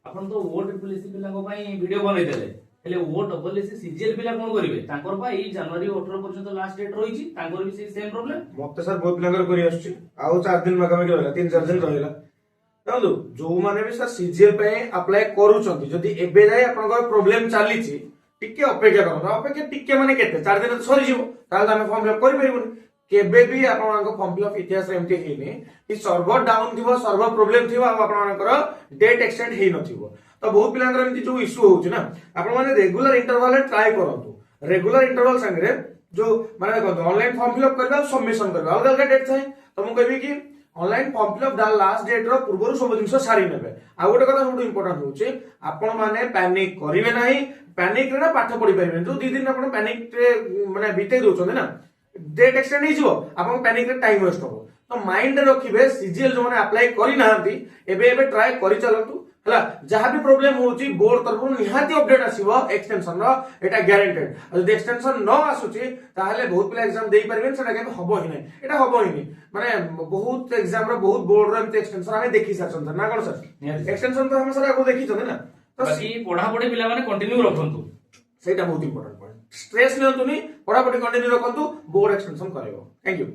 आपण तो ओ triple AC पिला को पई वीडियो बनै देले हेले ओ डबल एसी सीजीएल पिला कोन करिवे तांकर पा ई जनवरी 18 पर्यंत लास्ट डेट रहिछि तांकर भी सेम प्रॉब्लम मते सर बहुत पिलांकर करी आछी आउ 4 दिन मगामे रहला 3-4 दिन रहला देखो जो माने भी सर सीजीएल पे अप्लाई करूछंती जदी एबे जाय आपनकर प्रॉब्लम चालीछि टिके अपेक्षा करो अपेक्षा टिके माने केते 4 दिन सरी जीवो ताल हम फॉर्म फिलअप करि परिबोनी केबे भी आपनकर फॉर्म फिलअप इतिहास एमती हेनी कि सर्वर डाउन थिबो सर्वर प्रॉब्लम थिबो आपनकर डेट एक्सटेंड हेई नथिबो तो बहुत पिलांकर एमती जो इशू होउछि ना आपण माने रेगुलर इंटरवल ट्राई करंतु रेगुलर इंटरवल संगे जो माने देखो ऑनलाइन फॉर्म फिलअप करबा सबमिशन करबा अलग अलग डेट थाए तो मु कहबी कि ऑनलाइन फॉर्म फिलअप दा लास्ट डेट रो पूर्वरु सब जिंस सारी नेबे आ गोटे कथा बहुत इंपोर्टेंट होउछि आपण माने पैनिक करिवे नाही पैनिक रे ना पाठ पढी परिबे जो 2 दिन आपण पैनिक रे माने बिते दोछन ना डेट एक्सटेंड ही जीवो आपण पैनिक रे टाइम वेस्ट हो तो माइंड रे रखिबे सीजीएल जो माने अप्लाई करि नाहंती एबे ट्राई करि चलंतु हला जहां भी प्रॉब्लम होउची बोर्ड तरफ निहाती अपडेट आसीबो एक्सटेंशन रो एटा गारंटेड जदि एक्सटेंशन न आसुची ताहले बहुत पिला एग्जाम देई परबेन सेटा केबे हबो ही नै एटा हबो ही नै माने बहुत एग्जाम रो बहुत बोर्ड रो एमते एक्सटेंशन हमें देखि सारछन ना कोन सर एक्सटेंशन तो हम सर आगो देखि छन ना तो बाकी पढ़ा पढ़ी पिला माने कंटिन्यू रखंतु सेटा बहुत इंपोर्टेंट पॉइंट स्ट्रेस नियंतुनी पढ़ा पढ़ी कंटिन्यू रखंतु बोर्ड एक्सटेंशन करबो थैंक यू।